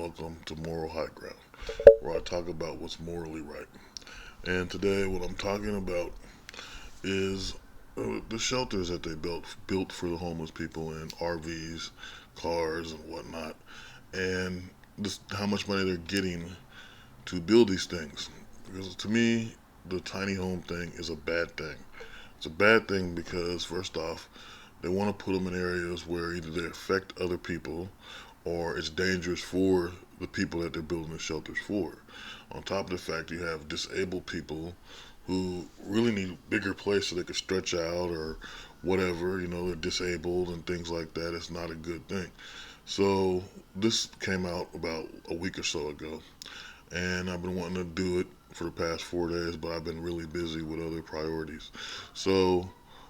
welcome to Moral High Ground, where I talk about what's morally right. And today, what I'm talking about is the shelters that they built for the homeless people in RVs, cars, and whatnot, and just how much money they're getting to build these things. Because to me, the tiny home thing is a bad thing. It's a bad thing because, first off, they want to put them in areas where either they affect other people or it's dangerous for the people that they're building the shelters for. On top of the fact you have disabled people who really need a bigger place so they can stretch out or whatever, they're disabled and things like that. It's not a good thing. So this came out about a week or so ago, and I've been wanting to do it for the past 4 days, but I've been really busy with other priorities. So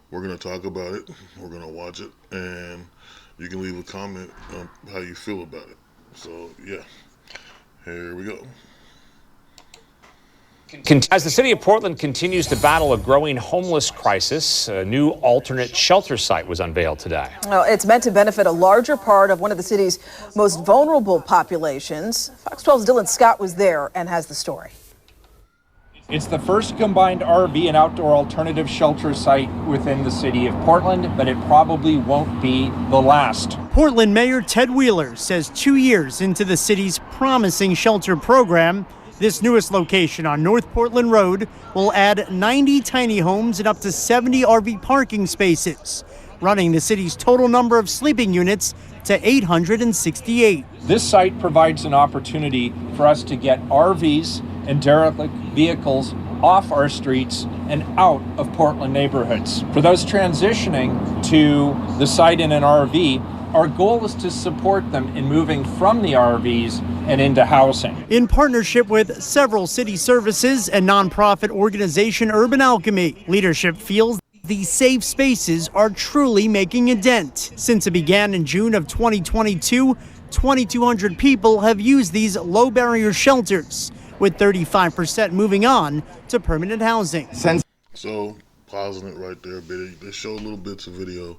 we're going to talk about it, we're going to watch it, and you can leave a comment on how you feel about it. So yeah, here we go. As the city of Portland continues to battle a growing homeless crisis, a new alternate shelter site was unveiled today. Well, it's meant to benefit a larger part of one of the city's most vulnerable populations. Fox 12's Dylan Scott was there and has the story. It's the first combined RV and outdoor alternative shelter site within the city of Portland, but it probably won't be the last. Portland Mayor Ted Wheeler says 2 years into the city's promising shelter program, this newest location on North Portland Road will add 90 tiny homes and up to 70 RV parking spaces, running the city's total number of sleeping units to 868. This site provides an opportunity for us to get RVs and derelict vehicles off our streets and out of Portland neighborhoods. For those transitioning to the site in an RV, our goal is to support them in moving from the RVs and into housing. In partnership with several city services and nonprofit organization Urban Alchemy, leadership feels these safe spaces are truly making a dent. Since it began in June of 2022, 2,200 people have used these low-barrier shelters, with 35% moving on to permanent housing. So, pausing it right there, they show little bits of video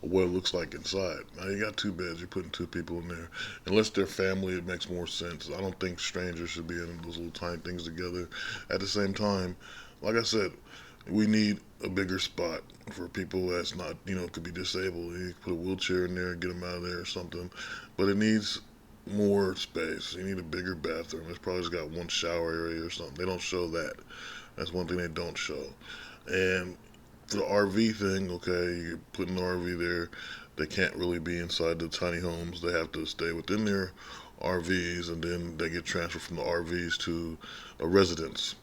of what it looks like inside. Now, you got 2 beds, you're putting 2 people in there. Unless they're family, it makes more sense. I don't think strangers should be in those little tiny things together. At the same time, like I said, we need a bigger spot for people that's not, could be disabled. You put a wheelchair in there and get them out of there or something. But it needs more space. You need a bigger bathroom. It's probably just got one shower area or something. They don't show that. That's one thing they don't show. And for the RV thing, okay, you're putting the RV there. They can't really be inside the tiny homes. They have to stay within their RVs, and then they get transferred from the RVs to a residence,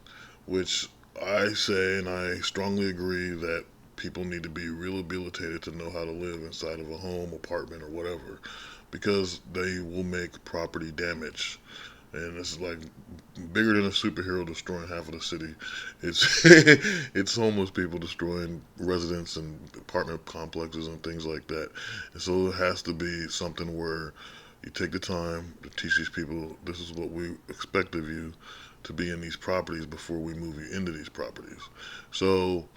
which I say, and I strongly agree, that people need to be rehabilitated to know how to live inside of a home, apartment, or whatever, because they will make property damage. And this is like bigger than a superhero destroying half of the city. It's it's homeless people destroying residents and apartment complexes and things like that. And so it has to be something where you take the time to teach these people, this is what we expect of you to be in these properties before we move you into these properties. So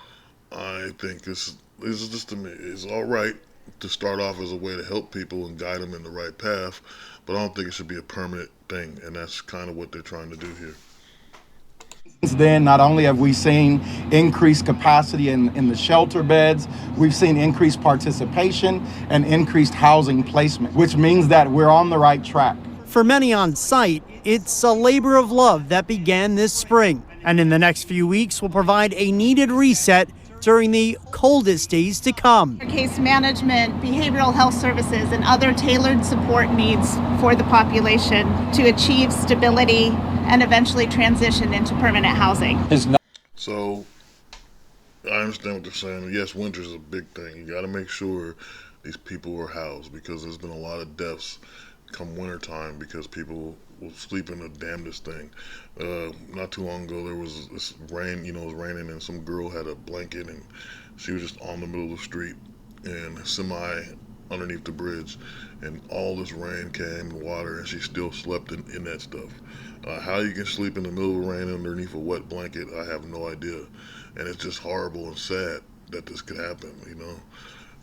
I think this is just, to me, it's all right to start off as a way to help people and guide them in the right path, but I don't think it should be a permanent thing, and that's kind of what they're trying to do here. Since then, not only have we seen increased capacity in the shelter beds, we've seen increased participation and increased housing placement, which means that we're on the right track. For many on site, it's a labor of love that began this spring, and in the next few weeks will provide a needed reset during the coldest days to come. Case management, behavioral health services, and other tailored support needs for the population to achieve stability and eventually transition into permanent housing. So I understand what they're saying. Yes, winter is a big thing. You got to make sure these people are housed, because there's been a lot of deaths come wintertime because people will sleep in the damnedest thing. Not too long ago, there was this rain, it was raining, and some girl had a blanket, and she was just on the middle of the street and semi underneath the bridge, and all this rain came and water, and she still slept in that stuff. How you can sleep in the middle of the rain underneath a wet blanket, I have no idea. And it's just horrible and sad that this could happen,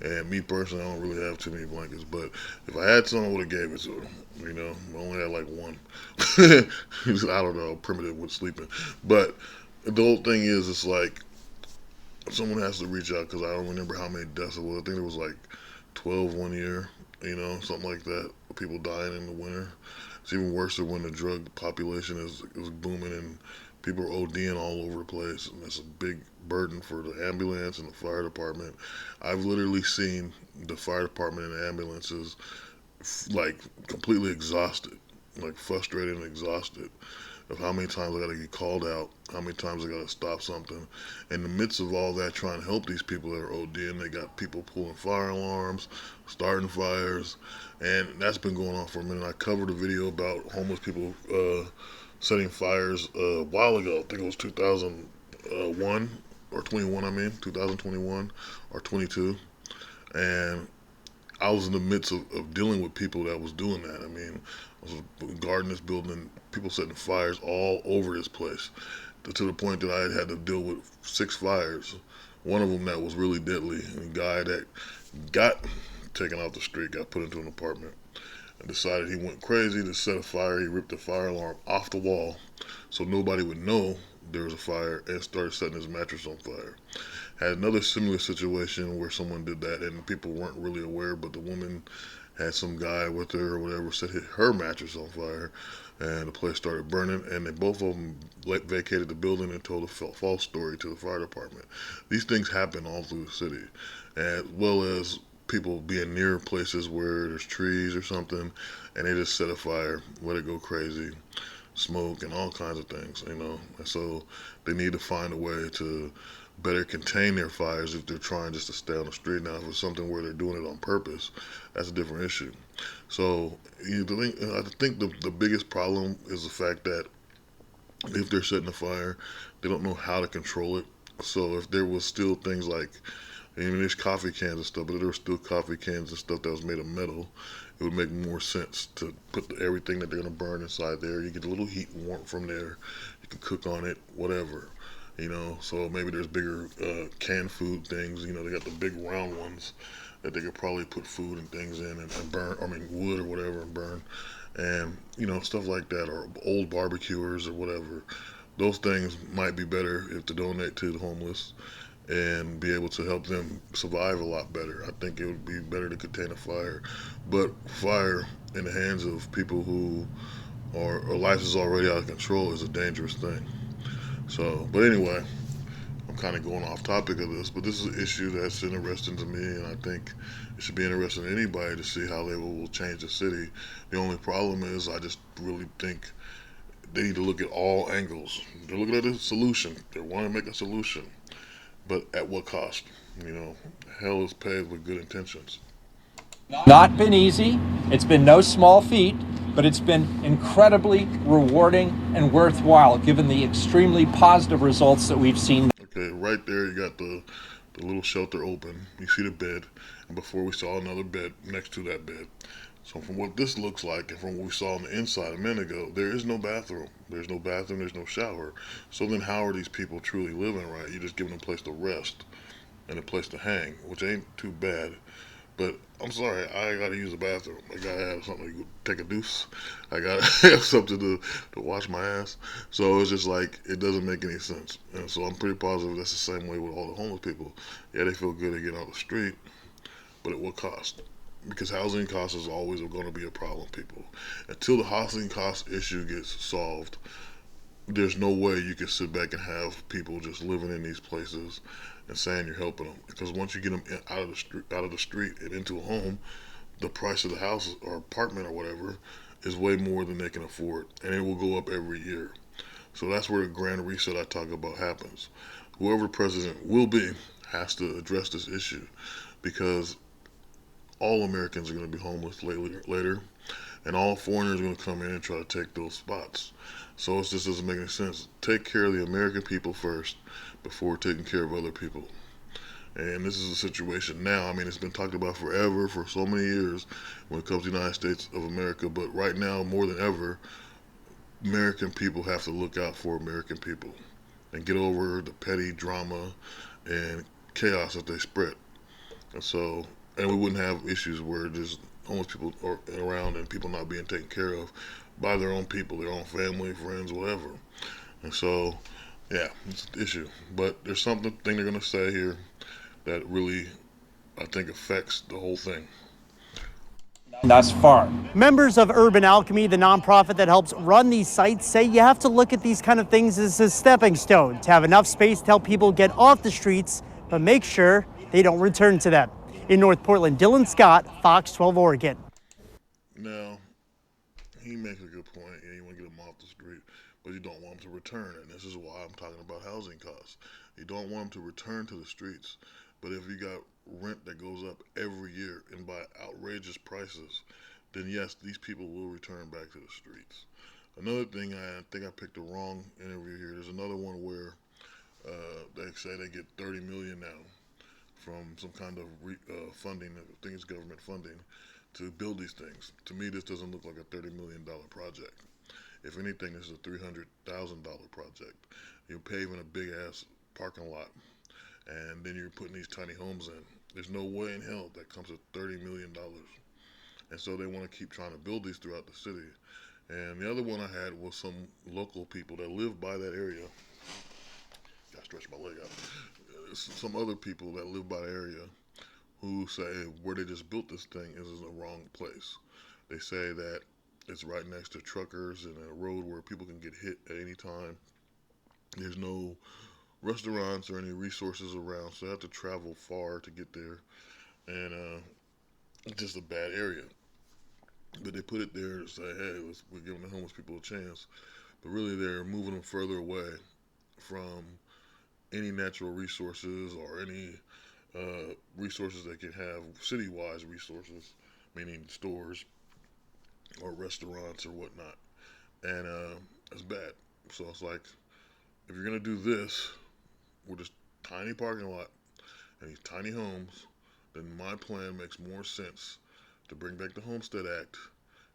And me personally, I don't really have too many blankets, but if I had some, I would have gave it to them. You know, I only had like one. I don't know, primitive with sleeping. But the whole thing is, it's like someone has to reach out, because I don't remember how many deaths it was. I think it was like 12 one year, you know, something like that. People dying in the winter. It's even worse than when the drug population is booming and people are ODing all over the place, and that's a big burden for the ambulance and the fire department. I've literally seen the fire department and the ambulances like completely exhausted, like frustrated and exhausted of how many times I got to get called out, how many times I got to stop something. In the midst of all that, trying to help these people that are ODing, they got people pulling fire alarms, starting fires, and that's been going on for a minute. I covered a video about homeless people setting fires a while ago. I think it was 2001 or 21, 2021 or 22. And I was in the midst of dealing with people that was doing that. I mean, I was guarding this building, people setting fires all over this place, to the point that I had to deal with 6 fires. One of them that was really deadly, and a guy that got taken off the street, got put into an apartment, and decided he went crazy to set a fire. He ripped the fire alarm off the wall so nobody would know there was a fire, and started setting his mattress on fire. Had another similar situation where someone did that and people weren't really aware, but the woman had some guy with her or whatever, set her mattress on fire, and the place started burning, and then both of them vacated the building and told a false story to the fire department. These things happen all through the city, as well as people being near places where there's trees or something, and they just set a fire, let it go crazy, smoke and all kinds of things, you know. And so they need to find a way to better contain their fires if they're trying just to stay on the street. Now, if it's something where they're doing it on purpose, that's a different issue. So I think the biggest problem is the fact that if they're setting a fire, they don't know how to control it. So if there was still things like, I mean, there's coffee cans and stuff, but if there were still coffee cans and stuff that was made of metal, it would make more sense to put everything that they're going to burn inside there. You get a little heat and warmth from there. You can cook on it, whatever. You know, so maybe there's bigger canned food things. You know, they got the big round ones that they could probably put food and things in and burn, I mean, wood or whatever, and burn. And, you know, stuff like that, or old barbecuers or whatever. Those things might be better if to donate to the homeless and be able to help them survive a lot better. I think it would be better to contain a fire. But fire in the hands of people who are life is already out of control is a dangerous thing. So, but anyway, I'm kind of going off topic of this, but this is an issue that's interesting to me, and I think it should be interesting to anybody to see how they will change the city. The only problem is I just really think they need to look at all angles. They're looking at a solution. They want to make a solution, but at what cost? You know, hell is paved with good intentions. Not been easy. It's been no small feat, but it's been incredibly rewarding and worthwhile given the extremely positive results that we've seen. Okay, right there you got the little shelter open. You see the bed, and before we saw another bed next to that bed. So from what this looks like and from what we saw on the inside a minute ago, there is no bathroom. There's no bathroom, there's no shower. So then how are these people truly living right? You're just giving them a place to rest and a place to hang, which ain't too bad. But I'm sorry, I gotta use the bathroom. I gotta have something to take a deuce. I gotta have something to wash my ass. So it's just like, it doesn't make any sense. And so I'm pretty positive that's the same way with all the homeless people. Yeah, they feel good to get on the street, but at what cost? Because housing costs is always going to be a problem, people. Until the housing cost issue gets solved, there's no way you can sit back and have people just living in these places and saying you're helping them. Because once you get them out of the street and into a home, the price of the house or apartment or whatever is way more than they can afford, and it will go up every year. So that's where the grand reset I talk about happens. Whoever president will be has to address this issue, because all Americans are going to be homeless later, and all foreigners are going to come in and try to take those spots. So it just doesn't make any sense. Take care of the American people first before taking care of other people. And this is a situation now. I mean, it's been talked about forever, for so many years, when it comes to the United States of America. But right now, more than ever, American people have to look out for American people and get over the petty drama and chaos that they spread. And we wouldn't have issues where there's homeless people around and people not being taken care of by their own people, their own family, friends, whatever. And so, yeah, it's an issue. But there's something they're going to say here that really, I think, affects the whole thing. Thus far. Members of Urban Alchemy, the nonprofit that helps run these sites, say you have to look at these kind of things as a stepping stone to have enough space to help people get off the streets, but make sure they don't return to them. In North Portland, Dylan Scott, Fox 12 Oregon. Now, he makes a good point. Yeah, you want to get them off the street, but you don't want them to return. And this is why I'm talking about housing costs. You don't want them to return to the streets. But if you got rent that goes up every year and by outrageous prices, then yes, these people will return back to the streets. Another thing, I think I picked the wrong interview here. There's another one where they say they get $30 million now from some kind of funding, I think it's government funding, to build these things. To me, this doesn't look like a $30 million project. If anything, this is a $300,000 project. You're paving a big ass parking lot, and then you're putting these tiny homes in. There's no way in hell that comes with $30 million. And so they want to keep trying to build these throughout the city. And the other one I had was some local people that live by that area. Gotta stretch my leg out. Some other people that live by the area who say where they just built this thing is in the wrong place. They say that it's right next to truckers and a road where people can get hit at any time. There's no restaurants or any resources around, so they have to travel far to get there. And it's just a bad area. But they put it there to say, hey, we're giving the homeless people a chance. But really they're moving them further away from any natural resources or any resources they can have, city-wise resources, meaning stores or restaurants or whatnot. And it's bad. So it's like, if you're going to do this with this tiny parking lot and these tiny homes, then my plan makes more sense to bring back the Homestead Act,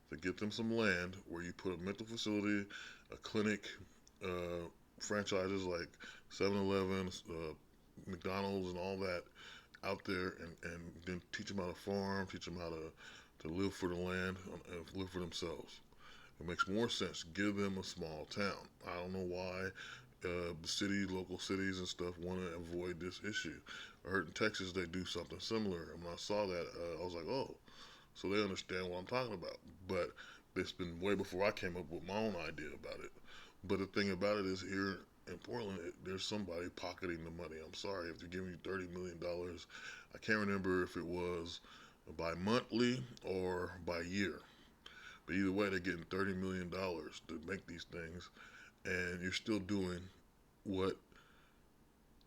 to get them some land where you put a mental facility, a clinic, franchises like 7-Eleven, McDonald's and all that out there, and then teach them how to farm, teach them how to live for the land, live for themselves. It makes more sense. Give them a small town. I don't know why local cities and stuff want to avoid this issue. I heard in Texas they do something similar, and when I saw that, I was like, oh, so they understand what I'm talking about. But it's been way before I came up with my own idea about it. But the thing about it is, here in Portland, there's somebody pocketing the money. I'm sorry, if they're giving you $30 million, I can't remember if it was by monthly or by year. But either way, they're getting $30 million to make these things, and you're still doing what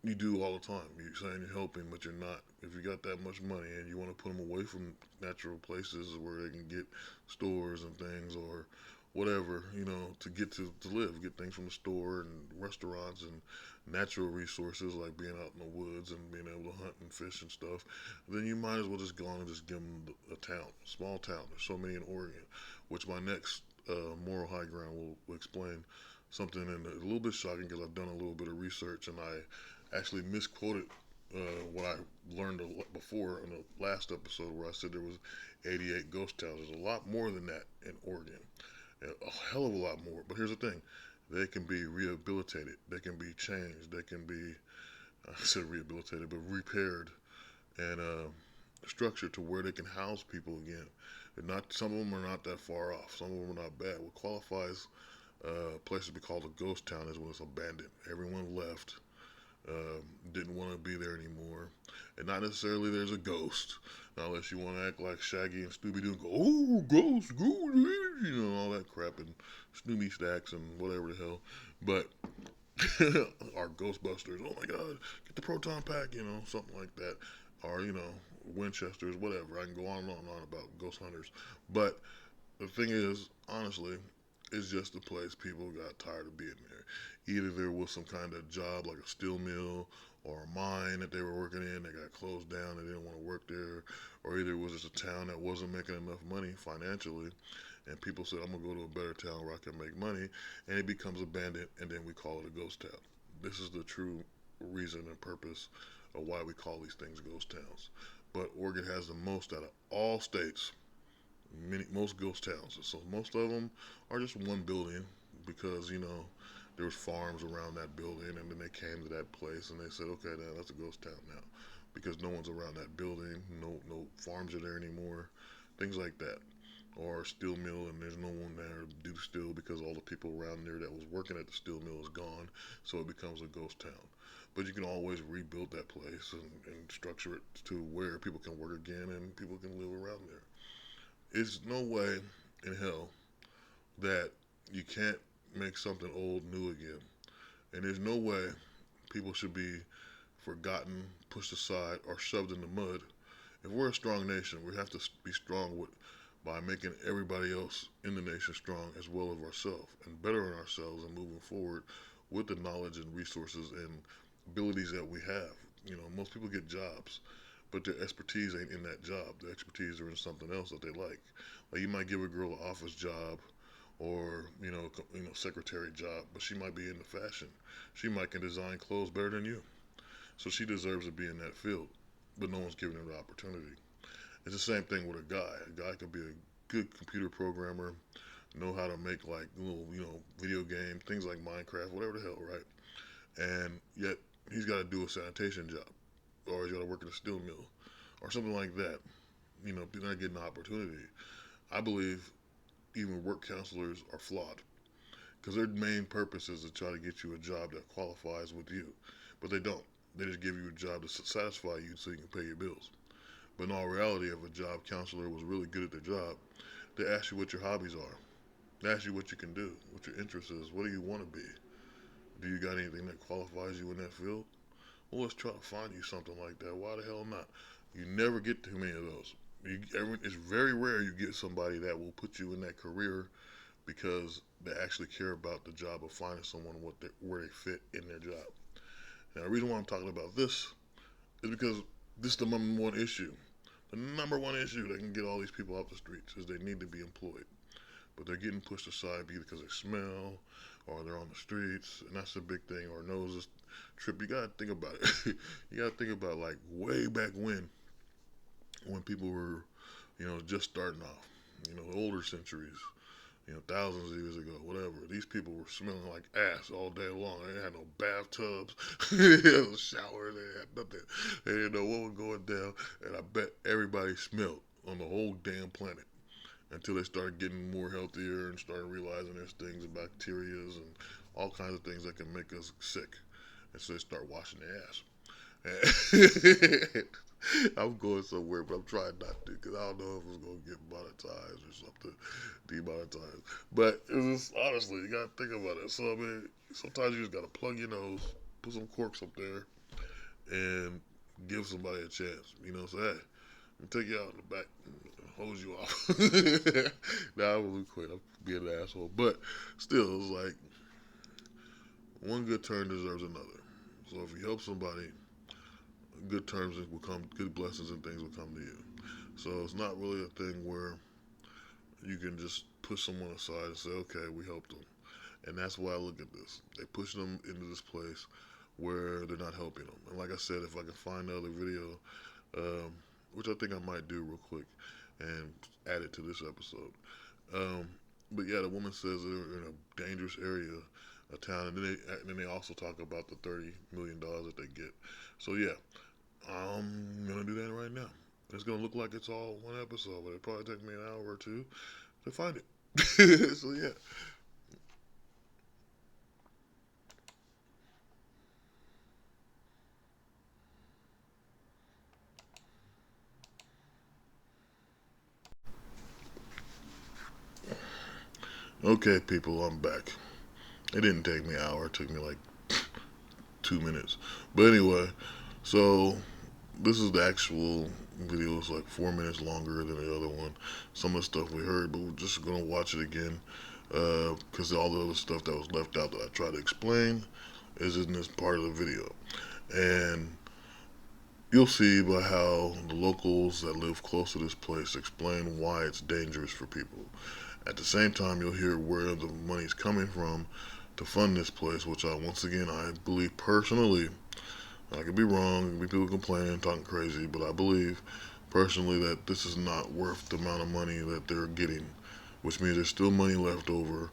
you do all the time. You're saying you're helping, but you're not. If you got that much money and you want to put them away from natural places where they can get stores and things or whatever, to get to live, get things from the store and restaurants and natural resources like being out in the woods and being able to hunt and fish and stuff, then you might as well just go on and just give them a town, small town. There's so many in Oregon, which my next moral high ground will explain something a little bit shocking, because I've done a little bit of research and I actually misquoted what I learned before in the last episode where I said there was 88 ghost towns. There's a lot more than that in Oregon. A hell of a lot more. But here's the thing. They can be rehabilitated. They can be changed. They can be, I said rehabilitated, but repaired and structured to where they can house people again. Some of them are not that far off. Some of them are not bad. What qualifies a place to be called a ghost town is when it's abandoned. Everyone left. Didn't want to be there anymore. And not necessarily there's a ghost, unless you want to act like Shaggy and Scooby-Doo and go, oh, ghost, all that crap, and Snoopy Stacks and whatever the hell. But our Ghostbusters, oh my God, get the proton pack, something like that. Or, Winchesters, whatever. I can go on and on about ghost hunters. But the thing is, honestly, it's just a place people got tired of being there. Either there was some kind of job like a steel mill or a mine that they were working in that got closed down, they didn't want to work there, or either it was just a town that wasn't making enough money financially, and people said, I'm going to go to a better town where I can make money, and it becomes abandoned, and then we call it a ghost town. This is the true reason and purpose of why we call these things ghost towns. but Oregon has the most out of all states. Most ghost towns. So most of them are just one building because, you know, there was farms around that building, and then they came to that place and they said, okay, now that's a ghost town now because no one's around that building. No farms are there anymore. Things like that. Or a steel mill, and there's no one there to do steel because all the people around there that was working at the steel mill is gone, so it becomes a ghost town. But you can always rebuild that place and structure it to where people can work again and people can live around there. There's no way in hell that you can't make something old new again. And there's no way people should be forgotten, pushed aside, or shoved in the mud. If we're a strong nation, we have to be strong by making everybody else in the nation strong as well as ourselves and bettering ourselves and moving forward with the knowledge and resources and abilities that we have. You know, most people get jobs, but their expertise ain't in that job. Their expertise are in something else that they like. Like you might give a girl an office job or, you know, secretary job, but she might be into fashion. She might can design clothes better than you. So she deserves to be in that field, but no one's giving her the opportunity. It's the same thing with a guy. A guy could be a good computer programmer, know how to make like little, you know, video games, things like Minecraft, whatever the hell, right? And yet he's got to do a sanitation job, or he's got to work in a steel mill, or something like that. You know, they're not getting the opportunity. I believe even work counselors are flawed because their main purpose is to try to get you a job that qualifies with you, but they don't. They just give you a job to satisfy you so you can pay your bills. But in all reality, if a job counselor was really good at their job, they ask you what your hobbies are. They ask you what you can do, what your interest is, what do you want to be? Do you got anything that qualifies you in that field? Well, let's try to find you something like that. Why the hell not? You never get too many of those. It's very rare you get somebody that will put you in that career because they actually care about the job of finding someone where they fit in their job. Now, the reason why I'm talking about this is because this is the number one issue. The number one issue that can get all these people off the streets is they need to be employed. But they're getting pushed aside either because they smell or they're on the streets, and that's a big thing, or noses trip. You got to think about it. You got to think about like way back when people were, you know, just starting off, you know, the older centuries, you know, thousands of years ago, whatever. These people were smelling like ass all day long. They had no bathtubs, they had no shower, they had nothing. They didn't know what was going down, and I bet everybody smelled on the whole damn planet until they started getting more healthier and started realizing there's things and bacteria and all kinds of things that can make us sick. And so they start washing their ass. I'm going somewhere, but I'm trying not to because I don't know if it's going to get monetized or something, demonetized. But it's just, honestly, you got to think about it. So, I mean, sometimes you just got to plug your nose, put some corks up there, and give somebody a chance. You know, say, hey, let me take you out in the back and hose you off. Nah, I'm really quit. I'm being an asshole. But still, it's like one good turn deserves another. So if you help somebody, good terms will come, good blessings and things will come to you. So it's not really a thing where you can just push someone aside and say, okay, we helped them. And that's why I look at this. They push them into this place where they're not helping them. And like I said, if I can find another video, which I think I might do real quick and add it to this episode. But yeah, the woman says they're in a dangerous area of town, and then they also talk about the $30 million that they get. So yeah, I'm gonna do that right now. It's gonna look like it's all one episode, but it'll probably take me an hour or two to find it. So yeah. Okay, people, I'm back. It didn't take me an hour. It took me like 2 minutes. But anyway, so this is the actual video. It's like 4 minutes longer than the other one. Some of the stuff we heard, but we're just going to watch it again because all the other stuff that was left out that I tried to explain is in this part of the video. And you'll see by how the locals that live close to this place explain why it's dangerous for people. At the same time, you'll hear where the money's coming from to fund this place, which I believe personally I could be wrong, people complaining, talking crazy, but I believe personally that this is not worth the amount of money that they're getting, which means there's still money left over.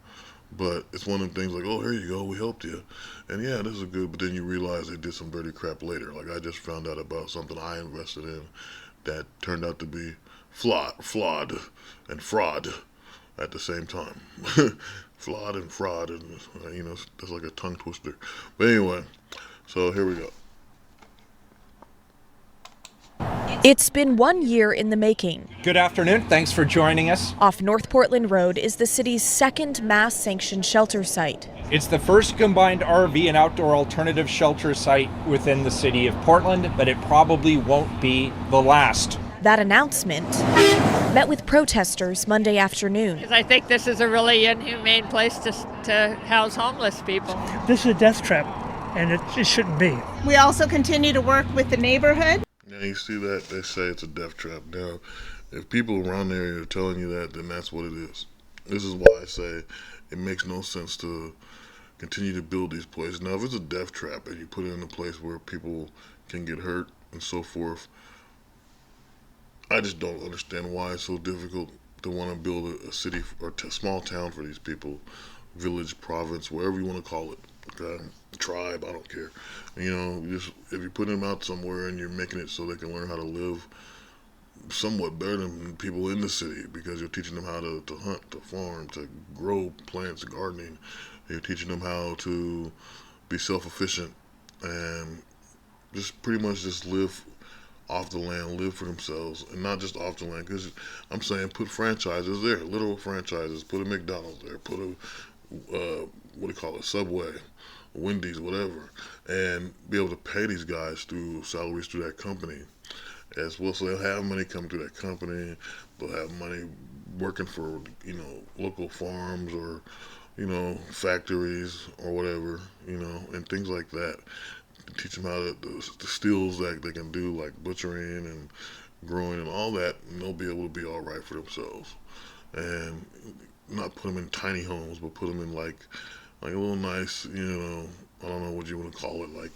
But it's one of the things like, oh, here you go, we helped you. And yeah, this is good, but then you realize they did some dirty crap later. Like I just found out about something I invested in that turned out to be flawed and fraud at the same time. Flawed and fraud, and that's like a tongue twister. But anyway, so here we go. It's been 1 year in the making. Good afternoon. Thanks for joining us. Off North Portland Road is the city's second mass-sanctioned shelter site. It's the first combined RV and outdoor alternative shelter site within the city of Portland, but it probably won't be the last. That announcement met with protesters Monday afternoon. Because I think this is a really inhumane place to house homeless people. This is a death trap, and it shouldn't be. We also continue to work with the neighborhood. Yeah, you see that? They say it's a death trap. Now, if people around there are telling you that, then that's what it is. This is why I say it makes no sense to continue to build these places. Now, if it's a death trap and you put it in a place where people can get hurt and so forth, I just don't understand why it's so difficult to want to build a city or a small town for these people, village, province, whatever you want to call it. Okay? Tribe, I don't care. Just if you put them out somewhere and you're making it so they can learn how to live somewhat better than people in the city, because you're teaching them how to hunt, to farm, to grow plants, gardening. You're teaching them how to be self-efficient and just pretty much just live off the land, live for themselves, and not just off the land. Because I'm saying put franchises there, literal franchises. Put a McDonald's there. Put a Subway, Wendy's, whatever, and be able to pay these guys through salaries through that company as well. So they'll have money coming through that company. They'll have money working for local farms or factories or whatever, and things like that. Teach them how the skills that they can do, like butchering and growing and all that, and they'll be able to be all right for themselves. And not put them in tiny homes, but put them in like a little nice, I don't know what you want to call it, like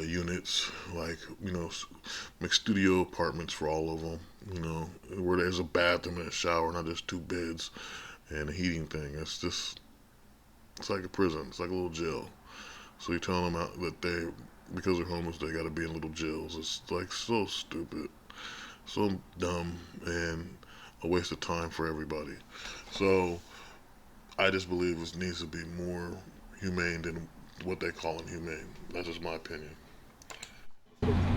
units, like make studio apartments for all of them, where there's a bathroom and a shower, not just two beds and a heating thing. It's like a prison. It's like a little jail. So you're telling them that because they're homeless, they got to be in little jails. It's like so stupid, so dumb, and a waste of time for everybody. So I just believe it needs to be more humane than what they call inhumane. That's just my opinion.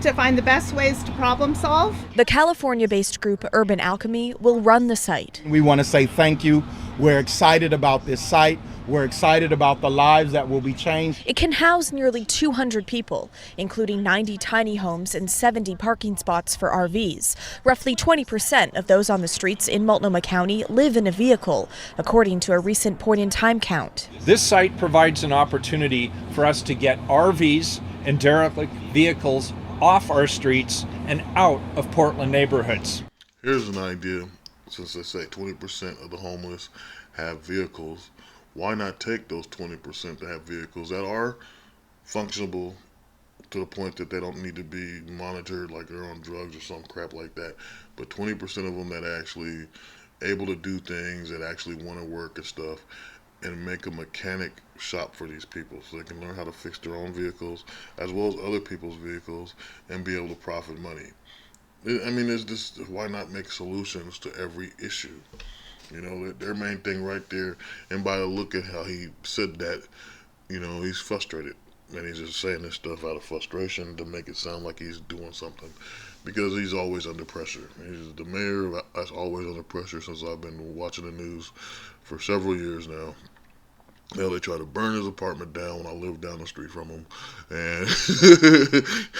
To find the best ways to problem solve. The California-based group Urban Alchemy will run the site. We want to say thank you. We're excited about this site. We're excited about the lives that will be changed. It can house nearly 200 people, including 90 tiny homes and 70 parking spots for RVs. Roughly 20% of those on the streets in Multnomah County live in a vehicle, according to a recent point-in-time count. This site provides an opportunity for us to get RVs and derelict vehicles off our streets and out of Portland neighborhoods. Here's an idea. Since they say 20% of the homeless have vehicles, why not take those 20% that have vehicles that are functionable to the point that they don't need to be monitored like they're on drugs or some crap like that, but 20% of them that are actually able to do things, that actually want to work and stuff, and make a mechanic shop for these people so they can learn how to fix their own vehicles as well as other people's vehicles and be able to profit money. I mean, it's just, why not make solutions to every issue? Their main thing right there, and by the look at how he said that, he's frustrated. And he's just saying this stuff out of frustration to make it sound like he's doing something, because he's always under pressure. The mayor is always under pressure since I've been watching the news for several years now. They try to burn his apartment down when I live down the street from him, and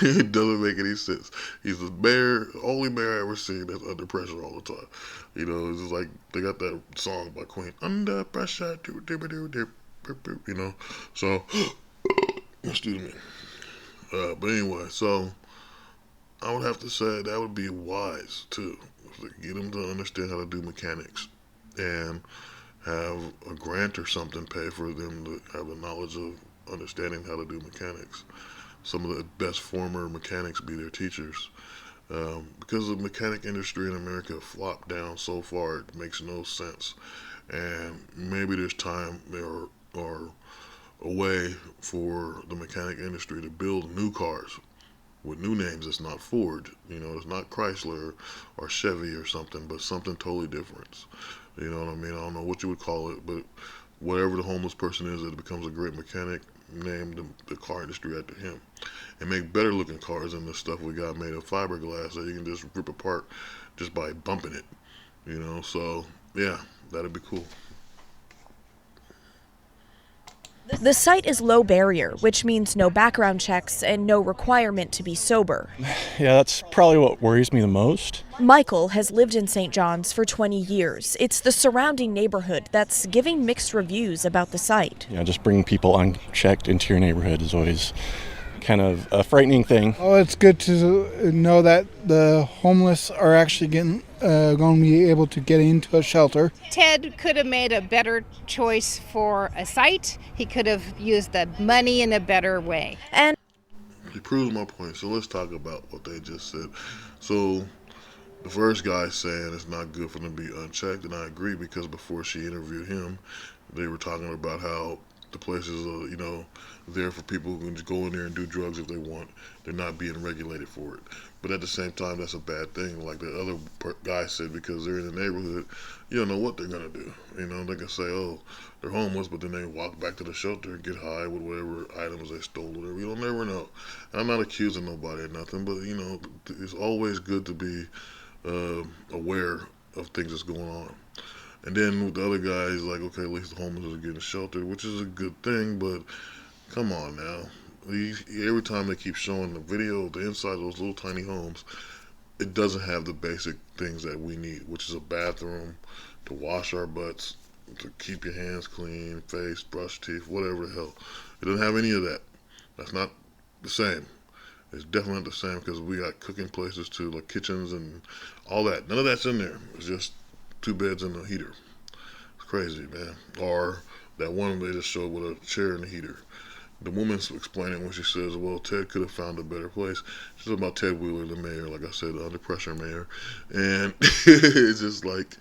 it doesn't make any sense. He's the only mayor I ever seen that's under pressure all the time. It's just like they got that song by Queen, Under Pressure, so, excuse me. But anyway, so I would have to say that would be wise too, to get them to understand how to do mechanics and have a grant or something pay for them to have the knowledge of understanding how to do mechanics. some of the best former mechanics be their teachers. Because the mechanic industry in America flopped down so far, it makes no sense. And maybe there's time or a way for the mechanic industry to build new cars with new names. It's not Ford, it's not Chrysler or Chevy or something, but something totally different. You know what I mean? I don't know what you would call it, but whatever the homeless person is that becomes a great mechanic, name the car industry after him. And make better looking cars than the stuff we got made of fiberglass that you can just rip apart just by bumping it. So yeah, that'd be cool. The site is low barrier, which means no background checks and no requirement to be sober. Yeah, that's probably what worries me the most. Michael has lived in St. John's for 20 years. It's the surrounding neighborhood that's giving mixed reviews about the site. Just bringing people unchecked into your neighborhood is always kind of a frightening thing. Oh, it's good to know that the homeless are actually going to be able to get into a shelter. Ted could have made a better choice for a site. He could have used the money in a better way. And he proves my point. So let's talk about what they just said. So the first guy saying it's not good for them to be unchecked, and I agree, because before she interviewed him, they were talking about how the place is, there for people who can just go in there and do drugs if they want. They're not being regulated for it. But at the same time, that's a bad thing. Like the other guy said, because they're in the neighborhood, you don't know what they're going to do. They can say, oh, they're homeless, but then they walk back to the shelter and get high with whatever items they stole, whatever. You don't never know. And I'm not accusing nobody or nothing, but, it's always good to be aware of things that's going on. And then with the other guy, he's like, okay, at least the homeless are getting sheltered, which is a good thing, but come on now. Every time they keep showing the video of the inside of those little tiny homes, it doesn't have the basic things that we need, which is a bathroom, to wash our butts, to keep your hands clean, face, brush teeth, whatever the hell. It doesn't have any of that. That's not the same. It's definitely not the same, because we got cooking places too, like kitchens and all that. None of that's in there. It's just 2 beds and a heater. It's crazy, man. Or that one they just showed with a chair and a heater. The woman's explaining when she says, well, Ted could have found a better place. She's talking about Ted Wheeler, the mayor, like I said, the under pressure mayor. And it's just like,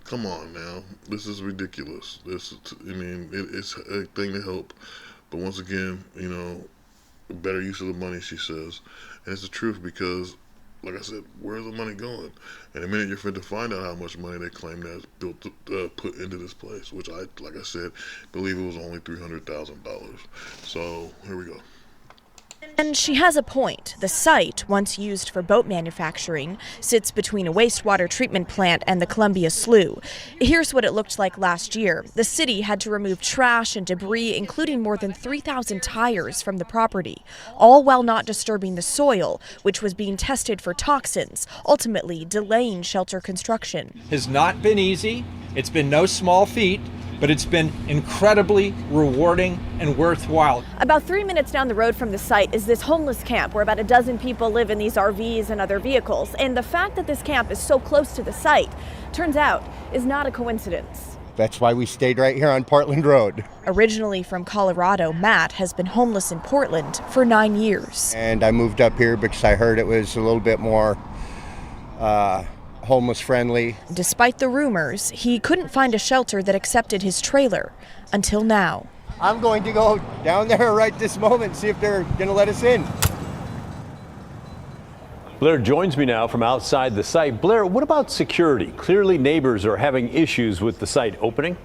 come on now. This is ridiculous. It's a thing to help. But once again, better use of the money, she says. And it's the truth, because like I said, where's the money going? And the minute you're fit to find out how much money they claim that's put into this place, which like I said, believe it was only $300,000. So here we go. And she has a point. The site, once used for boat manufacturing, sits between a wastewater treatment plant and the Columbia Slough. Here's what it looked like last year. The city had to remove trash and debris, including more than 3,000 tires from the property, all while not disturbing the soil, which was being tested for toxins, ultimately delaying shelter construction. Has not been easy. It's been no small feat, but it's been incredibly rewarding and worthwhile. About 3 minutes down the road from the site is this homeless camp where about a dozen people live in these RVs and other vehicles. And the fact that this camp is so close to the site, turns out, is not a coincidence. That's why we stayed right here on Portland Road. Originally from Colorado, Matt has been homeless in Portland for 9 years. And I moved up here because I heard it was a little bit more homeless friendly. Despite the rumors, he couldn't find a shelter that accepted his trailer until now. I'm going to go down there right this moment and see if they're going to let us in. Blair joins me now from outside the site. Blair, what about security? Clearly neighbors are having issues with the site opening.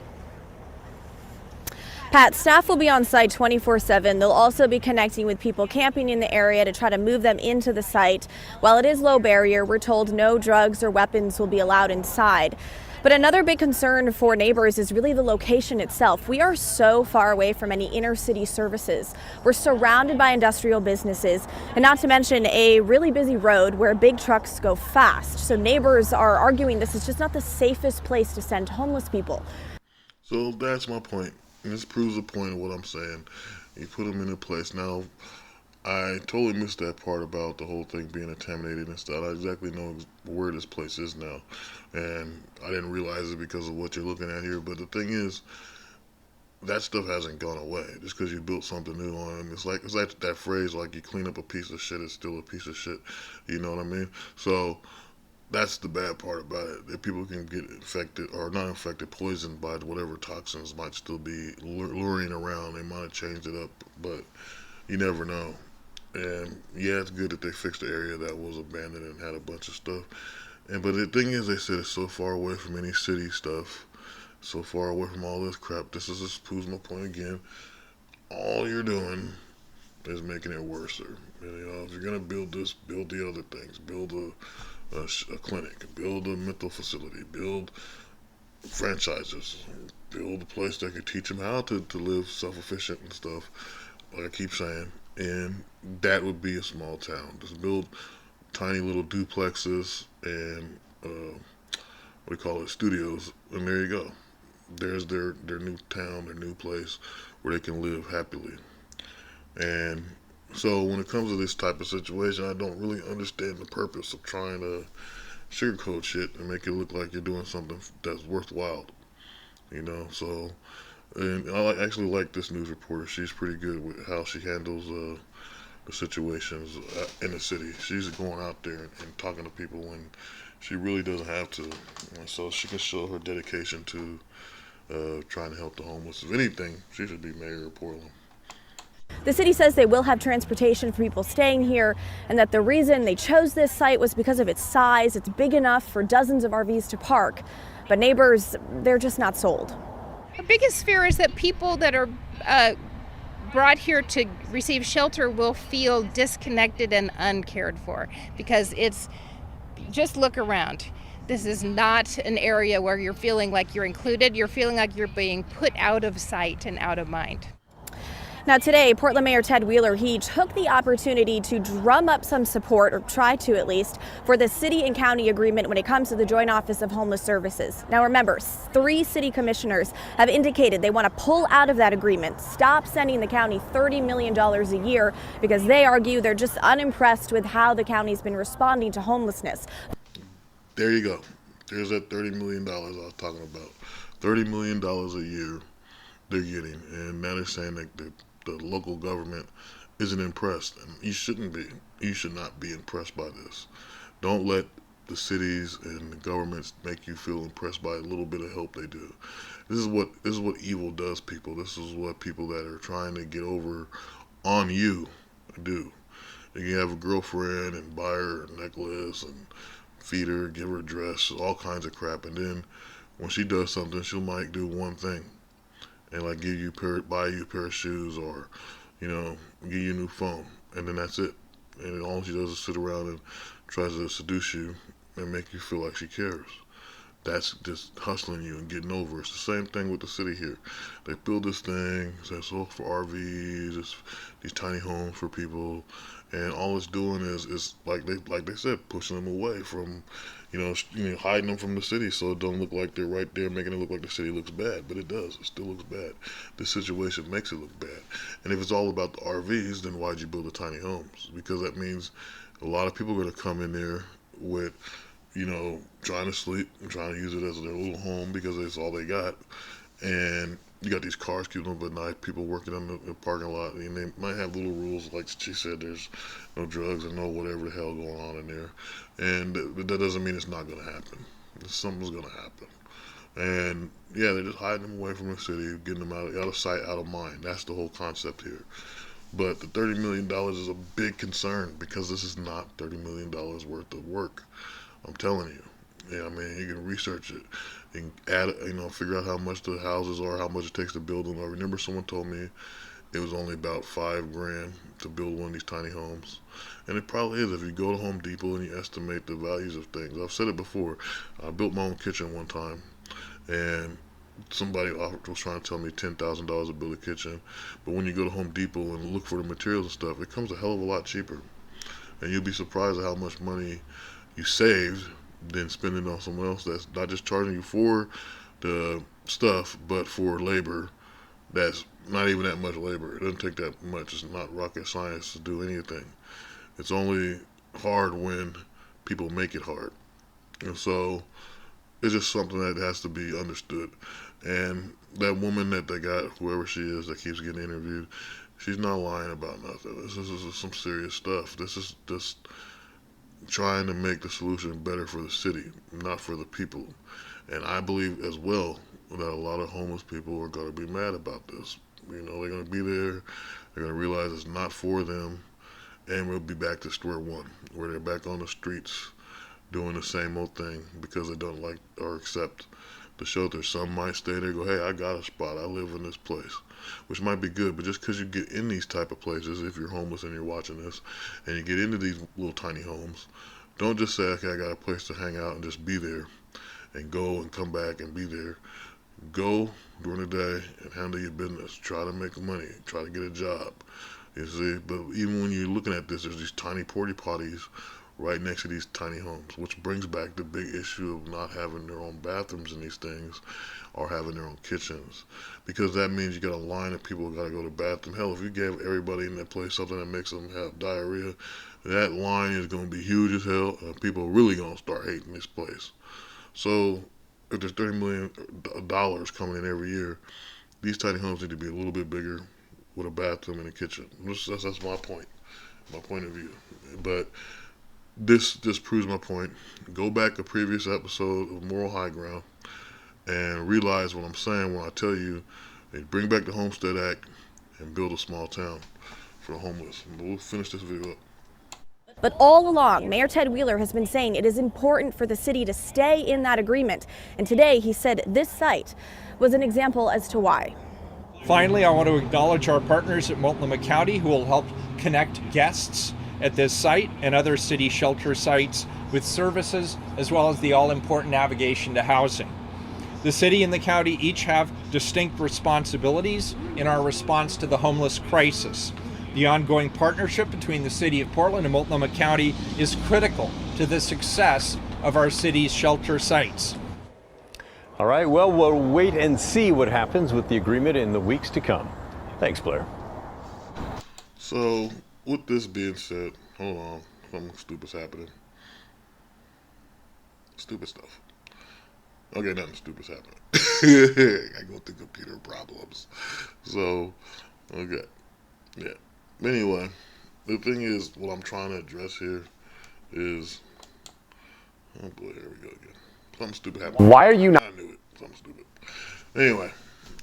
Pat, staff will be on site 24/7. They'll also be connecting with people camping in the area to try to move them into the site. While it is low barrier, we're told no drugs or weapons will be allowed inside. But another big concern for neighbors is really the location itself. We are so far away from any inner city services. We're surrounded by industrial businesses, and not to mention a really busy road where big trucks go fast. So neighbors are arguing this is just not the safest place to send homeless people. So that's my point. And this proves the point of what I'm saying. You put them in a place. Now, I totally missed that part about the whole thing being contaminated and stuff. I exactly know where this place is now. And I didn't realize it because of what you're looking at here. But the thing is, that stuff hasn't gone away just because you built something new on them. It's like that phrase, like you clean up a piece of shit, it's still a piece of shit. You know what I mean? So that's the bad part about it. That people can get infected, or not infected, poisoned by whatever toxins might still be luring around. They might have changed it up, but you never know. And yeah, it's good that they fixed the area that was abandoned and had a bunch of stuff. But the thing is, they said it's so far away from any city stuff, so far away from all this crap. This proves my point again. All you're doing is making it worse. You know, if you're gonna build this, build the other things. Build a clinic, build a mental facility, build franchises, build a place that could teach them how to live self-efficient and stuff, like I keep saying. And that would be a small town. Just build tiny little duplexes and what do you call it, studios, and there you go. There's their new town, their new place where they can live happily. And so when it comes to this type of situation, I don't really understand the purpose of trying to sugarcoat shit and make it look like you're doing something that's worthwhile. You know, so, and I actually like this news reporter. She's pretty good with how she handles the situations in the city. She's going out there and talking to people when she really doesn't have to. And so she can show her dedication to trying to help the homeless. If anything, she should be mayor of Portland. The city says they will have transportation for people staying here, and that the reason they chose this site was because of its size. It's big enough for dozens of RVs to park. But neighbors, they're just not sold. Our biggest fear is that people that are brought here to receive shelter will feel disconnected and uncared for, because it's, just look around. This is not an area where you're feeling like you're included. You're feeling like you're being put out of sight and out of mind. Now today, Portland Mayor Ted Wheeler, he took the opportunity to drum up some support, or try to at least, for the city and county agreement when it comes to the Joint Office of Homeless Services. Now remember, 3 city commissioners have indicated they want to pull out of that agreement, stop sending the county $30 million a year, because they argue they're just unimpressed with how the county's been responding to homelessness. There you go. There's that $30 million I was talking about. $30 million a year they're getting, and now they're saying that the local government isn't impressed, and you shouldn't be. You should not be impressed by this. Don't let the cities and the governments make you feel impressed by a little bit of help they do. This is what evil does, people. This is what people that are trying to get over on you do. You can have a girlfriend and buy her a necklace and feed her, give her a dress, all kinds of crap, and then when she does something, she might do one thing. And like buy you a pair of shoes, or, you know, give you a new phone, and then that's it. And all she does is sit around and tries to seduce you and make you feel like she cares. That's just hustling you and getting over. It's the same thing with the city here. They build this thing, says, oh, for RVs, it's these tiny homes for people, and all it's doing is like they said, pushing them away from, you know, hiding them from the city so it don't look like they're right there, making it look like the city looks bad. But it does. It still looks bad. This situation makes it look bad. And if it's all about the RVs, then why'd you build the tiny homes? Because that means a lot of people are going to come in there with, you know, trying to sleep, trying to use it as their little home because it's all they got. And you got these cars keeping them up at night, people working in the parking lot, and they might have little rules, like she said, there's no drugs and no whatever the hell going on in there. And that doesn't mean it's not going to happen. Something's going to happen. And yeah, they're just hiding them away from the city, getting them out of sight, out of mind. That's the whole concept here. But the $30 million is a big concern, because this is not $30 million worth of work. I'm telling you. Yeah, I mean, you can research it. You can add, you know, figure out how much the houses are, how much it takes to build them. I remember someone told me it was only about $5,000 to build one of these tiny homes. And it probably is if you go to Home Depot and you estimate the values of things. I've said it before. I built my own kitchen one time, and somebody was trying to tell me $10,000 to build a kitchen. But when you go to Home Depot and look for the materials and stuff, it comes a hell of a lot cheaper. And you'll be surprised at how much money you saved than spending on someone else that's not just charging you for the stuff, but for labor that's not even that much labor. It doesn't take that much. It's not rocket science to do anything. It's only hard when people make it hard. And so it's just something that has to be understood. And that woman that they got, whoever she is that keeps getting interviewed, she's not lying about nothing. This is some serious stuff. This is just trying to make the solution better for the city, not for the people. And I believe as well that a lot of homeless people are going to be mad about this. You know, they're going to be there, they're going to realize it's not for them, and we'll be back to square one, where they're back on the streets doing the same old thing because they don't like or accept the shelter. Some might stay there and go, hey, I got a spot, I live in this place, which might be good, but just because you get in these type of places, if you're homeless and you're watching this, and you get into these little tiny homes, don't just say, okay, I got a place to hang out and just be there, and go and come back and be there. Go during the day and handle your business. Try to make money. Try to get a job. You see, but even when you're looking at this, there's these tiny porta potties right next to these tiny homes, which brings back the big issue of not having their own bathrooms in these things or having their own kitchens, because that means you got a line of people who got to go to the bathroom. Hell, if you gave everybody in that place something that makes them have diarrhea, that line is going to be huge as hell, and people are really going to start hating this place. So if there's $30 million coming in every year, these tiny homes need to be a little bit bigger with a bathroom and a kitchen. That's my point of view. But this just proves my point. Go back a previous episode of Moral High Ground and realize what I'm saying when I tell you they bring back the Homestead Act and build a small town for the homeless. We'll finish this video up. But all along, Mayor Ted Wheeler has been saying it is important for the city to stay in that agreement. And today he said this site was an example as to why. Finally, I want to acknowledge our partners at Multnomah County who will help connect guests at this site and other city shelter sites with services as well as the all-important navigation to housing. The city and the county each have distinct responsibilities in our response to the homeless crisis. The ongoing partnership between the City of Portland and Multnomah County is critical to the success of our city's shelter sites. All right, well, we'll wait and see what happens with the agreement in the weeks to come. Thanks, Blair. So, with this being said, hold on, something stupid's happening. Stupid stuff. Okay, nothing stupid's happening. I go through computer problems. So, okay, yeah. Anyway, the thing is, what I'm trying to address here is, oh boy, here we go again. Something stupid happened. Why are you not? I knew it. Something stupid. Anyway,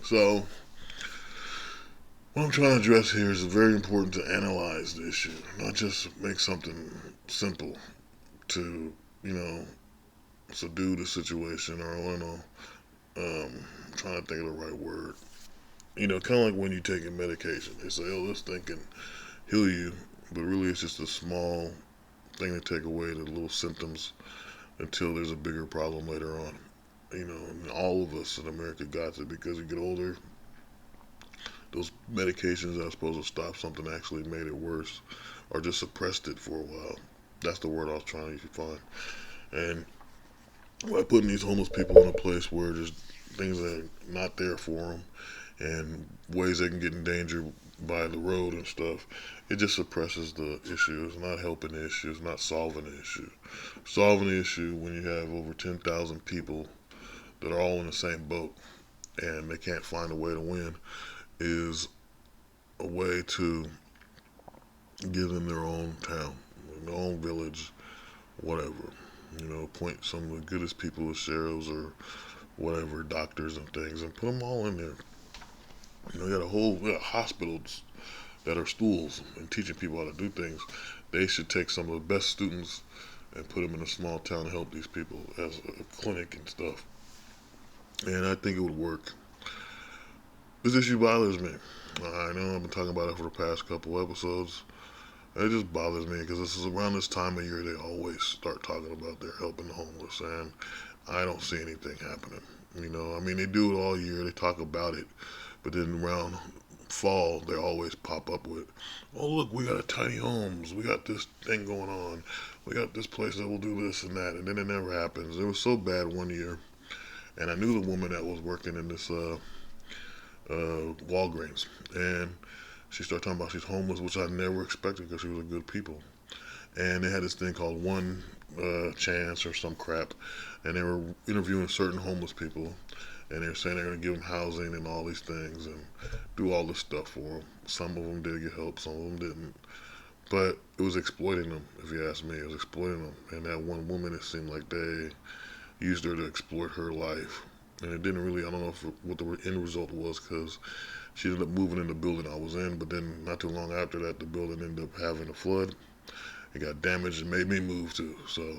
so what I'm trying to address here is very important to analyze the issue, not just make something simple to, subdue the situation, or I don't know, I'm trying to think of the right word. Kind of like when you take a medication. They say, oh, this thing can heal you, but really it's just a small thing to take away the little symptoms until there's a bigger problem later on. And all of us in America got it, because you get older, those medications that are supposed to stop something actually made it worse, or just suppressed it for a while. That's the word I was trying to find. And by putting these homeless people in a place where there's things that are not there for them, and ways they can get in danger by the road and stuff, it just suppresses the issue. It's not helping the issue. It's not solving the issue. Solving the issue when you have over 10,000 people that are all in the same boat and they can't find a way to win is a way to give them their own town, their own village, whatever. Appoint some of the goodest people as sheriffs or whatever, doctors and things, and put them all in there. You got hospitals that are schools and teaching people how to do things. They should take some of the best students and put them in a small town to help these people as a clinic and stuff. And I think it would work. This issue bothers me. I know I've been talking about it for the past couple episodes. It just bothers me because this is around this time of year they always start talking about they're helping the homeless, and I don't see anything happening. They do it all year. They talk about it. But then around fall, they always pop up with, oh, look, we got a tiny homes. We got this thing going on. We got this place that will do this and that. And then it never happens. It was so bad one year. And I knew the woman that was working in this Walgreens. And she started talking about she's homeless, which I never expected because she was a good people. And they had this thing called One Chance or some crap. And they were interviewing certain homeless people. and they're saying they're going to give them housing and all these things and do all this stuff for them. Some of them did get help, some of them didn't. But it was exploiting them, if you ask me. It was exploiting them. And that one woman, it seemed like they used her to exploit her life. And it didn't really, I don't know what the end result was, because she ended up moving in the building I was in, but then not too long after that, the building ended up having a flood. It got damaged and made me move too. So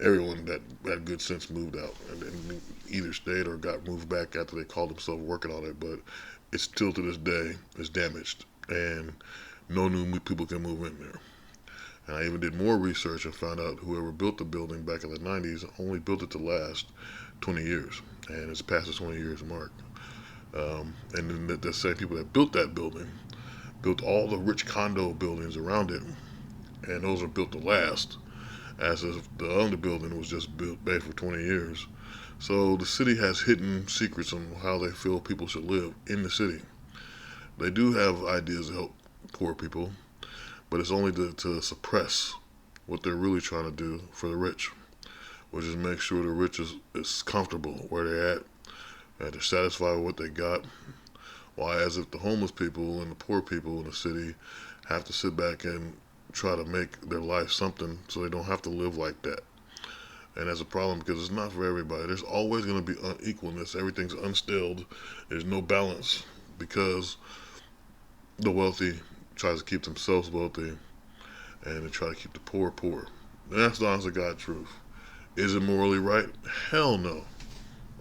everyone that had good sense moved out, and then either stayed or got moved back after they called themselves working on it. But it's still to this day, it's damaged, and no new people can move in there. And I even did more research and found out whoever built the building back in the 90s only built it to last 20 years, and it's past the 20 years mark. And then the same people that built that building built all the rich condo buildings around it, and those are built to last, as if the other building was just made for 20 years. So the city has hidden secrets on how they feel people should live in the city. They do have ideas to help poor people, but it's only to suppress what they're really trying to do for the rich, which is make sure the rich is comfortable where they're at, and they're satisfied with what they got. Why, as if the homeless people and the poor people in the city have to sit back and try to make their life something so they don't have to live like that. And that's a problem, because it's not for everybody. There's always going to be unequalness. Everything's unstilled. There's no balance, because the wealthy tries to keep themselves wealthy, and they try to keep the poor poor. And that's the honest to God truth. Is it morally right? Hell no.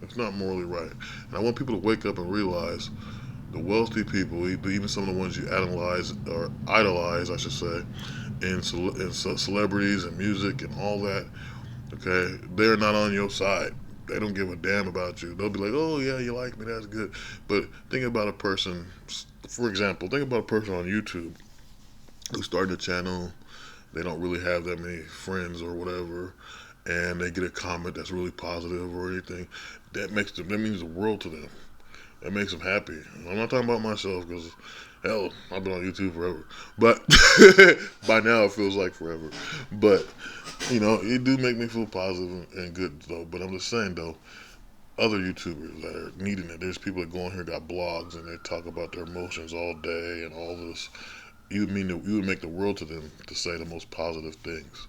It's not morally right. And I want people to wake up and realize the wealthy people, even some of the ones you analyze or idolize, I should say, in celebrities and music and all that, okay, they're not on your side. They don't give a damn about you. They'll be like, oh yeah, you like me, that's good. But think about a person, for example, think about a person on YouTube who started a channel. They don't really have that many friends or whatever, and they get a comment that's really positive or anything. That means the world to them. That makes them happy. I'm not talking about myself, because hell, I've been on YouTube forever. But by now it feels like forever. But you know, it do make me feel positive and good though. But I'm just saying though, other YouTubers that are needing it. There's people that go on here, got blogs, and they talk about their emotions all day and all this. You would make the world to them to say the most positive things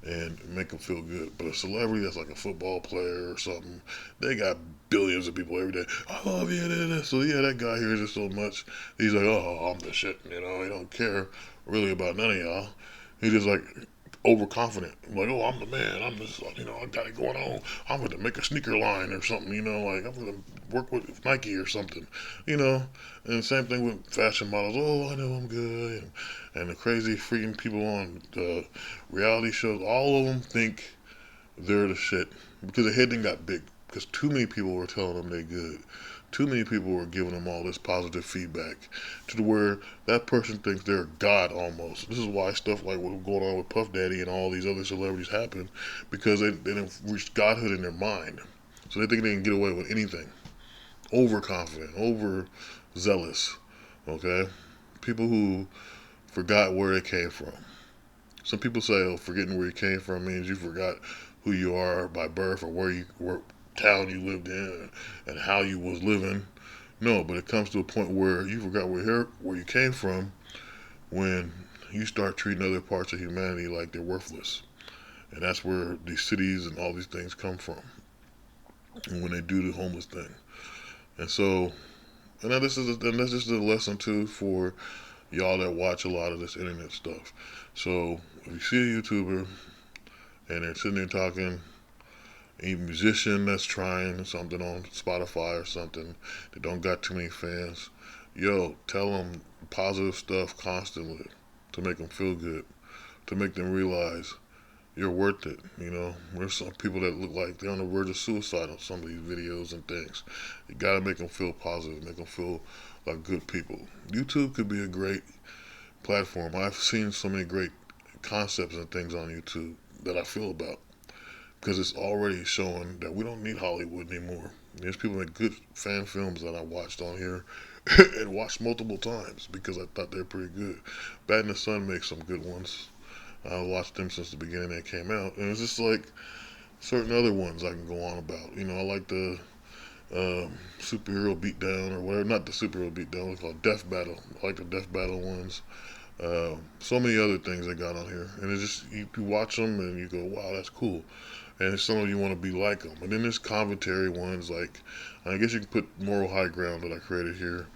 and make them feel good. But a celebrity that's like a football player or something, they got billions of people every day. I love you. So yeah, that guy hears it so much. He's like, oh, I'm the shit. You know, he don't care really about none of y'all. He's just like overconfident. Like, oh, I'm the man. I'm just, you know, I got it going on. I'm going to make a sneaker line or something, you know, like I'm going to work with Nike or something, you know. And the same thing with fashion models. Oh, I know I'm good. And the crazy freaking people on the reality shows, all of them think they're the shit because their head didn't got big, because too many people were telling them they're good. Too many people were giving them all this positive feedback to where that person thinks they're God almost. This is why stuff like what's going on with Puff Daddy and all these other celebrities happen, because they didn't reach godhood in their mind. So they think they can get away with anything. Overconfident, overzealous, okay? People who forgot where they came from. Some people say, oh, forgetting where you came from means you forgot who you are by birth or where town you lived in and how you was living. No, but it comes to a point where you forgot where you came from when you start treating other parts of humanity like they're worthless. And that's where these cities and all these things come from. And when they do the homeless thing. And so, and that's just a lesson too for y'all that watch a lot of this internet stuff. So if you see a YouTuber and they're sitting there talking, a musician that's trying something on Spotify or something that don't got too many fans, yo, tell them positive stuff constantly to make them feel good, to make them realize you're worth it. You know, there's some people that look like they're on the verge of suicide on some of these videos and things. You gotta make them feel positive, make them feel like good people. YouTube could be a great platform. I've seen so many great concepts and things on YouTube that I feel about, because it's already showing that we don't need Hollywood anymore. There's people that make good fan films that I watched on here and watched multiple times because I thought they're pretty good. Bad in the Sun makes some good ones. I watched them since the beginning they came out, and it's just like certain other ones I can go on about. You know, I like the superhero beatdown or whatever. Not the superhero beatdown. It's called Death Battle. I like the Death Battle ones. So many other things they got on here, and it's just you watch them and you go, wow, that's cool. And some of you want to be like them. And then there's commentary ones, like I guess you can put Moral High Ground that I created here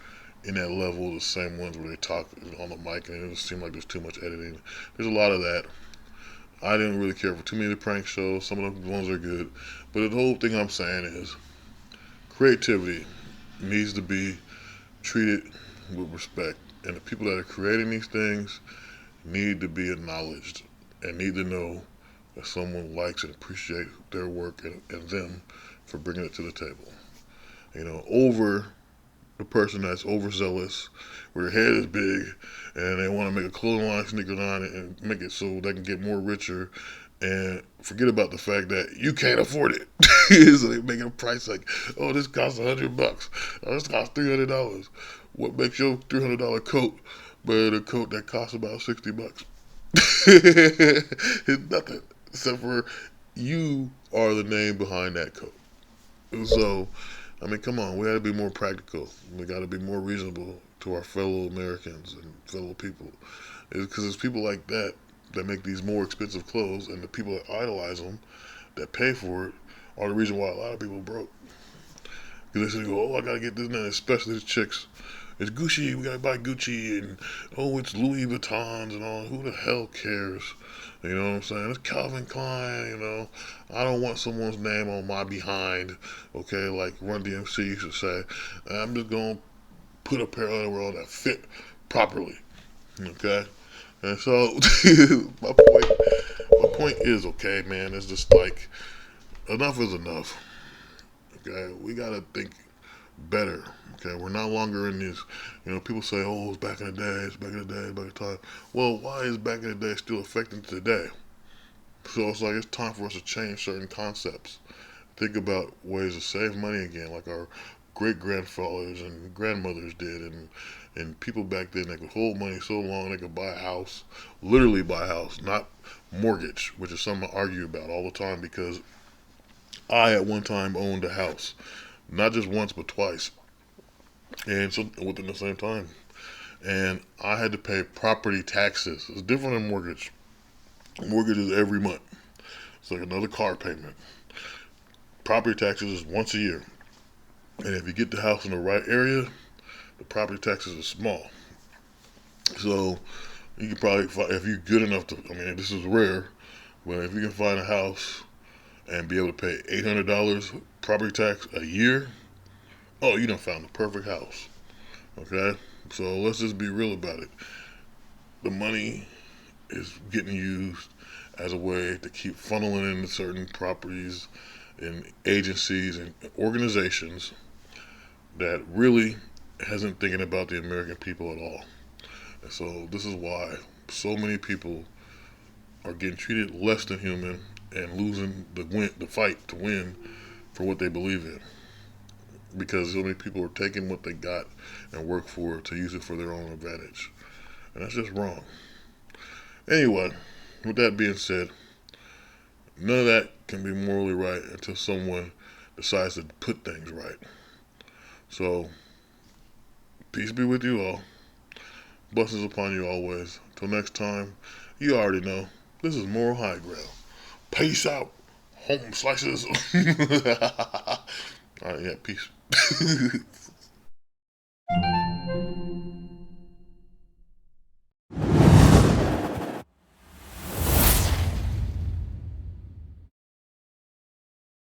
in that level, the same ones where they talk on the mic and it just seems like there's too much editing. There's a lot of that. I didn't really care for too many of the prank shows. Some of the ones are good, but the whole thing I'm saying is creativity needs to be treated with respect, and the people that are creating these things need to be acknowledged and need to know that someone likes and appreciates their work and them for bringing it to the table. You know, over the person that's overzealous, where their head is big, and they want to make a clothing line, sneaker line, and make it so they can get more richer, and forget about the fact that you can't afford it. So they make a price like, oh, this costs $100. Oh, this costs $300. What makes your $300 coat better than a coat that costs about $60? It's nothing, except for you are the name behind that coat. So, I mean, come on, we got to be more practical. We got to be more reasonable to our fellow Americans and fellow people. Because it's people like that that make these more expensive clothes, and the people that idolize them, that pay for it, are the reason why a lot of people broke. Because they say, oh, I got to get this now, especially the chicks. It's Gucci, we got to buy Gucci, and oh, it's Louis Vuittons and all. Who the hell cares? You know what I'm saying? It's Calvin Klein, you know. I don't want someone's name on my behind, okay? Like Run DMC used to say, I'm just going to put a pair of underwear on that fit properly, okay? And so, my point is, okay, man, it's just like, enough is enough, okay? We got to think better, okay? We're no longer in this, you know, people say, oh, it's back in the day, it's back in the day, it's back in the time. Well, why is back in the day still affecting today? So it's like it's time for us to change certain concepts. Think about ways to save money again, like our great-grandfathers and grandmothers did, and people back then, they could hold money so long they could buy a house, literally buy a house, not mortgage, which is something I argue about all the time, because I at one time owned a house. Not just once, but twice. And so within the same time. And I had to pay property taxes. It's different than mortgage. Mortgage is every month. It's like another car payment. Property taxes is once a year. And if you get the house in the right area, the property taxes are small. So you can probably, if you're good enough to, I mean, this is rare, but if you can find a house and be able to pay $800 property tax a year, oh, you done found the perfect house, okay? So let's just be real about it. The money is getting used as a way to keep funneling into certain properties and agencies and organizations that really hasn't thinking about the American people at all. And so this is why so many people are getting treated less than human and losing the fight to win for what they believe in, because so many people are taking what they got and work for it to use it for their own advantage, and that's just wrong. Anyway, with that being said, none of that can be morally right until someone decides to put things right. So peace be with you all. Blessings upon you always. Till next time, you already know, this is Moral High Ground. Peace out, home slices. All right, yeah, peace.